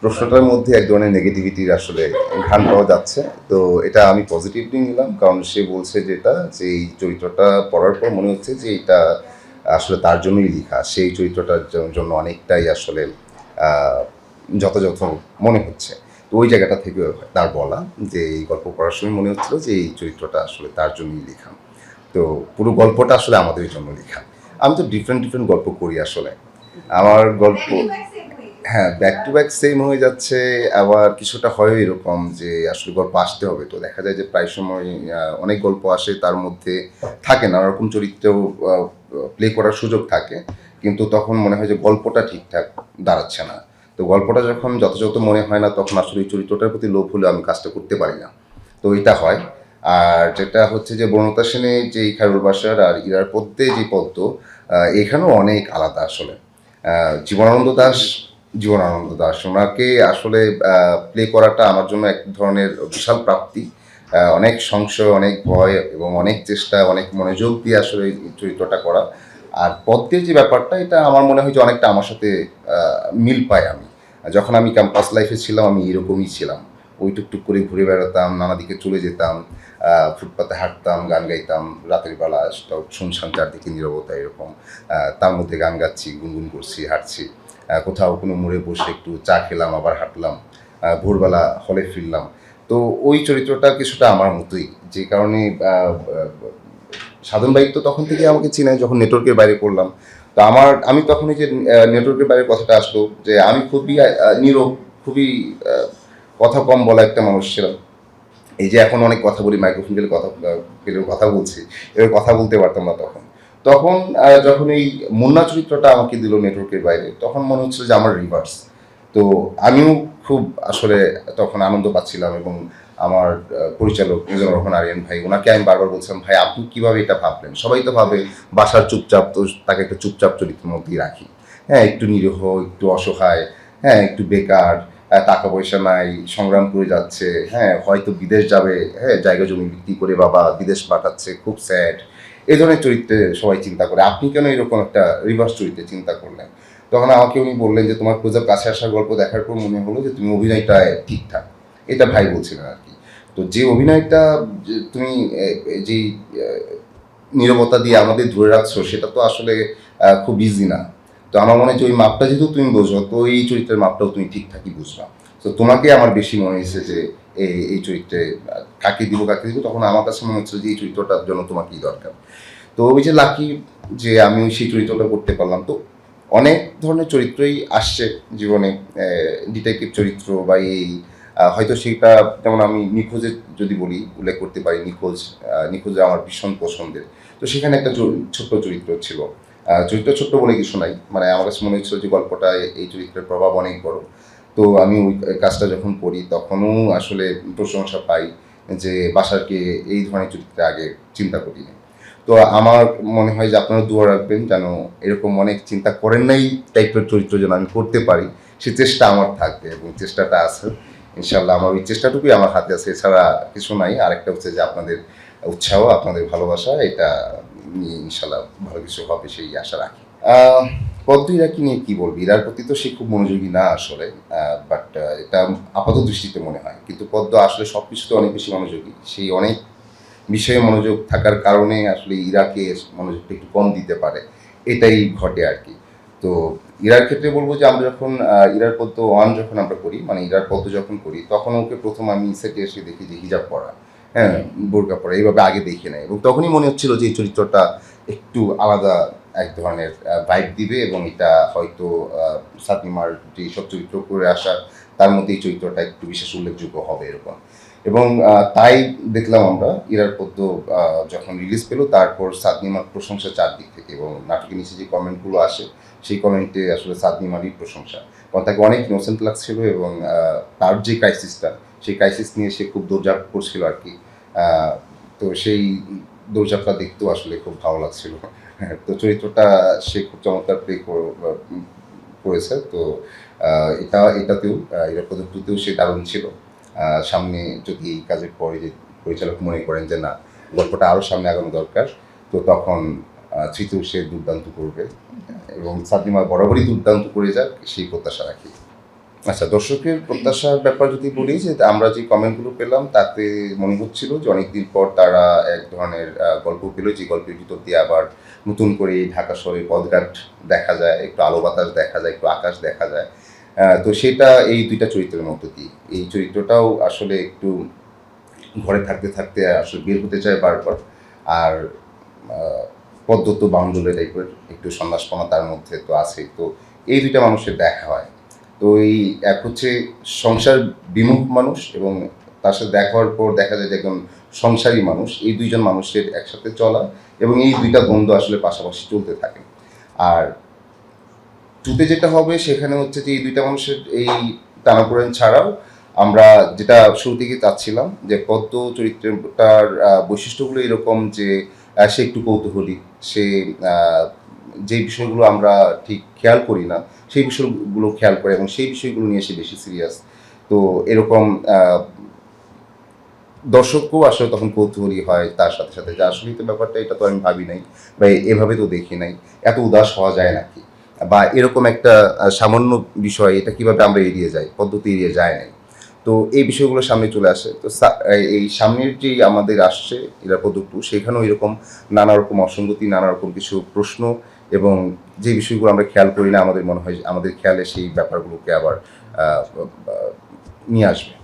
প্রশ্নটার মধ্যে এক ধরনের নেগেটিভিটির আসলে ঘ্রাণ পাওয়া যাচ্ছে। তো এটা আমি পজিটিভলি নিলাম। কারণ সে বলছে যেটা যে এই চরিত্রটা পড়ার পর মনে হচ্ছে যে এটা আসলে তার জন্যই লিখা। সেই চরিত্রটার জন্য অনেকটাই আসলে আ যথাযথ মনে হচ্ছে। তো ওই জায়গাটা থেকে তার বলা যে এই গল্প পড়ার সময় মনে হচ্ছিল যে এই চরিত্রটা আসলে তার জন্যই লেখা। তো পুরো গল্পটা আসলে আমাদের জন্য লেখা। আমি তো ডিফারেন্ট গল্প করি আসলে। আমার গল্প হ্যাঁ, ব্যাক টু ব্যাক সেম হয়ে যাচ্ছে। আবার কিছুটা হয় এরকম যে আসলে গল্প আসতে হবে। তো দেখা যায় যে প্রায় সময় অনেক গল্প আসে তার মধ্যে থাকে নানা রকম চরিত্রেও আ প্লে করার সুযোগ থাকে। কিন্তু তখন মনে হয় যে গল্পটা ঠিকঠাক দাঁড়াচ্ছে না। তো গল্পটা যখন যথাযথ মনে হয় না তখন আসলে ওই চরিত্রটার প্রতি লোভ হলেও আমি কাজটা করতে পারি না। তো এটা হয়। আর যেটা হচ্ছে যে বনলতা সেনের যেই খায়রুল বাশার আর ইরার পদ্মে যে পদ্ম এখানেও অনেক আলাদা আসলে। আ জীবনানন্দ দাশ জীবনানন্দ দাশ উনাকে আসলে প্লে করাটা আমার জন্য এক ধরনের বিশাল প্রাপ্তি। অনেক সংশয়, অনেক ভয় এবং অনেক চেষ্টা, অনেক মনোযোগ দিয়ে আসলে এই চরিত্রটা করা। আর পদ্মের যে ব্যাপারটা এটা আমার মনে হয় যে অনেকটা আমার সাথে আ মিল পাই আমি। যখন আমি ক্যাম্পাস লাইফে ছিলাম আমি এরকমই ছিলাম। ওই টুকটুক করে ঘুরে বেড়াতাম, নানা দিকে চলে যেতাম। ফুটপাতে হাঁটতাম, গান গাইতাম। রাতের বেলা শুনশান চারদিকে নীরবতা এরকম। তার মধ্যে গান গাচ্ছি, গুনগুন করছি, হাঁটছি। কোথাও কোনো মোড়ে বসে একটু চা খেলাম, আবার হাঁটলাম। ভোরবেলা হলে ফিরলাম। তো ওই চরিত্রটা কিছুটা আমার মতোই। যে কারণে আ আ সাধন ভাই তো তখন থেকেই আমাকে চিনে যখন নেটওয়ার্কের বাইরে পড়লাম। তো আমি তখন এই যে নেটওয়ার্কের বাইরের কথাটা আসলো যে আমি খুবই নীরব, খুবই আ কথা কম বলা একটা মানুষ ছিলাম। এই যে এখন অনেক কথা বলি মাইক্রোফোন পেলেও কথা বলছি। এভাবে কথা বলতে পারতাম না তখন। তখন যখন এই মুন্না চরিত্রটা আমাকে দিল নেটওয়ার্কের বাইরে, তখন মনে হচ্ছিল যে আমার রিভার্স। তো আমিও খুব আসলে তখন আনন্দ পাচ্ছিলাম এবং আমার পরিচালক মিজানুর রহমান আরিয়ান ভাই, উনাকে আমি বারবার বলছিলাম, "ভাই আপনি কিভাবে এটা ভাবলেন?" সবাই তো ভাবে বাসার চুপচাপ, তো তাকে একটা চুপচাপ চরিত্রের মধ্যেই রাখি। হ্যাঁ, একটু নিরীহ, একটু অসহায়, হ্যাঁ, একটু বেকার, টাকা পয়সা নাই, সংগ্রাম করে যাচ্ছে, হ্যাঁ, হয়তো বিদেশ যাবে, হ্যাঁ, জায়গা জমি বিক্রি করে বাবা বিদেশ পাঠাচ্ছে, খুব স্যাড। এই ধরনের চরিত্রে সবাই চিন্তা করে। আপনি কেন এরকম একটা রিভার্স চরিত্রে চিন্তা করলেন? তখন আমাকে উনি বললেন যে, "তোমার ক্লোজআপ কাছে আসার গল্প দেখার পর মনে হলো যে তুমি অভিনয়টায় ঠিকঠাক।" এটা ভাই বলছিলেন আরকি। তো যে অভিনয়টা তুমি যেই আ নীরবতা দিয়ে আমাদের ধরে রাখছো সেটা তো আসলে খুব ইজি না। তো আমার মনে হয় যে ওই মাপটা যেহেতু তুমি বোঝো, তো এই চরিত্রের মাপটাও তুমি ঠিকঠাকই বুঝবা। তো তোমাকে আমার বেশি মনে হয়েছে যে এই চরিত্রে কাকে দিব তখন আমার কাছে মনে হচ্ছিল যে এই চরিত্রটার জন্য তোমাকেই দরকার। তো ওই যে লাকি যে আমি সেই চরিত্রটা করতে পারলাম। তো অনেক ধরনের চরিত্রই আসছে জীবনে। ডিটেকটিভ চরিত্র বা এই হয়তো সেটা যেমন আমি নিখোঁজের যদি বলি, উল্লেখ করতে পারি নিখোঁজ আমার ভীষণ পছন্দের। তো সেখানে একটা ছোট্ট চরিত্র ছিল। চরিত্র ছোট্ট বলে কিছু নাই। মানে আমার কাছে মনে হচ্ছিল যে গল্পটায় এই চরিত্রের প্রভাব অনেক বড়। তো আমি ওই কাজটা যখন করি তখনও আসলে প্রশংসা পাই যে বাশারকে এই ধরনের চরিত্রে আগে চিন্তা করিনি। তো আমার মনে হয় যে আপনারা দোয়া রাখবেন যেন এরকম অনেক চিন্তা করেন নাই টাইপের চরিত্র যেন আমি করতে পারি। সে চেষ্টা আমার থাকবে এবং চেষ্টাটা আছে। ইনশাআল্লাহ আমার ওই চেষ্টাটুকুই আমার হাতে আছে। এছাড়া কিছু নাই। আরেকটা হচ্ছে যে আপনাদের উৎসাহ, আপনাদের ভালোবাসা এটা নিয়ে ইনশাআল্লাহ ভালো কিছু হবে সেই আশা রাখি। আ পদ্ম ইরাকে নিয়ে কি বলব? ইরার প্রতি তো সে খুব মনোযোগী না আসলে। বাট এটা আপাত দৃষ্টিতে মনে হয়। কিন্তু পদ্ম আসলে সবকিছুতে অনেক বেশি মনোযোগী। সেই অনেক বিষয়ে মনোযোগ থাকার কারণে আসলে ইরাকে মনোযোগটা একটু কম দিতে পারে। এটাই ঘটে আরকি। তো ইরার ক্ষেত্রে বলব যে আমরা যখন ইরার পদ্ম 1 যখন আমরা করি, মানে ইরার পদ্ম যখন করি, তখন ওকে ১ম আমি সেটে এসে দেখি যে হিজাব পরা, হ্যাঁ? বোরকা পরা। এভাবে আগে দেখি নাই। এবং তখনই মনে হচ্ছিল যে এই চরিত্রটা একটু আলাদা এক ধরনের ভাইব দিবে এবং এটা হয়তো সাতমিমার যেসব চরিত্র করে আসা, তার মধ্যে এই চরিত্রটা একটু বিশেষ উল্লেখযোগ্য হবে এরকম। এবং তাই দেখলাম আমরা ইরার পদ্য যখন রিলিজ পেল তারপর সাদনিমার প্রশংসা চারদিক থেকে এবং নাটকের নিচে যে কমেন্টগুলো আসে সেই কমেন্টে আসলে সাদনিমারই প্রশংসা। কারণ তাকে অনেক ইনোসেন্ট লাগছিল এবং তার যে ক্রাইসিসটা সেই ক্রাইসিস নিয়ে সে খুব দৌড়ঝাঁপ করছিল আরকি। আ তো সেই দৌড়ঝাঁপটা দেখতেও আসলে খুব ভালো লাগছিল। হ্যাঁ, তো চরিত্রটা সে খুব চমৎকার প্লে করেছে। তো আ এটাতেও ইরার পদ্য 2 তেও সে দারুণ ছিল। সামনে যদি এই কাজের পরে যে পরিচালক মনে করেন যে না গল্পটা আরও সামনে আগানো দরকার, তো তখন 3 তেও সে দুর্দান্ত করবে এবং সাদনিমা বরাবরই দুর্দান্ত করে যাক সেই প্রত্যাশা রাখি। আচ্ছা, দর্শকের প্রত্যাশার ব্যাপার যদি বলি, যে আমরা যে কমেন্টগুলো পেলাম তাতে মনে হচ্ছিল যে অনেকদিন পর তারা এক ধরনের গল্প পেল, যে গল্পের ভিতর দিয়ে আবার নতুন করে এই ঢাকা শহরের পথঘাট দেখা যায়, একটু আলো বাতাস দেখা যায়, একটু আকাশ দেখা যায়। তো সেটা এই ২ টা চরিত্রের মধ্য দিয়ে। এই চরিত্রটাও আসলে একটু ঘরে থাকতে, থাকতে আসলে বের হতে চায় বারবার। আর আ পদ্মত বাউন্ডুলে টাইপের একটু সন্ন্যাসপনা তার মধ্যে তো আছেই। তো এই ২ টা মানুষের দেখা হয়। তো এই এক হচ্ছে সংসার বিমুখ মানুষ, এবং তার সাথে দেখা হওয়ার পর দেখা যায় যে একজন সংসারী মানুষ। এই ২ জন মানুষের একসাথে চলা, এবং এই ২ টা দ্বন্দ্ব আসলে পাশাপাশি চলতে থাকে। আর 2 তে যেটা হবে সেখানে হচ্ছে যে এই ২ টা মানুষের এই টানাপোড়েন ছাড়াও আমরা যেটা শুরু থেকেই চাচ্ছিলাম, যে পদ্ম চরিত্রটার বৈশিষ্ট্যগুলো এরকম যে সে একটু কৌতূহলী। সে আ যে বিষয়গুলো আমরা ঠিক খেয়াল করি না, সেই বিষয়গুলো খেয়াল করে, এবং সেই বিষয়গুলো নিয়ে সে বেশি সিরিয়াস। তো এরকম আ দর্শকও আসলে তখন কৌতূহলী হয় তার সাথে, সাথে যে আসলেই তো ব্যাপারটা, এটা তো আমি ভাবি নাই, বা এভাবে তো দেখি নাই। এত উদাস হওয়া যায় নাকি? বা এরকম একটা সামান্য বিষয়, এটা কিভাবে আমরা এড়িয়ে যাই? পদ্ধতি এড়িয়ে যায় নাই। তো এই বিষয়গুলো সামনে চলে আসে। তো এই সামনের যেই আমাদের আসছে নিরাপদ 2, সেখানেও এরকম নানা রকম অসঙ্গতি, নানা রকম কিছু প্রশ্ন, এবং যে বিষয়গুলো আমরা খেয়াল করি না, আমাদের মনে হয় যে আমাদের খেয়ালে সেই ব্যাপারগুলোকে আবার আ আ নিয়ে আসবে।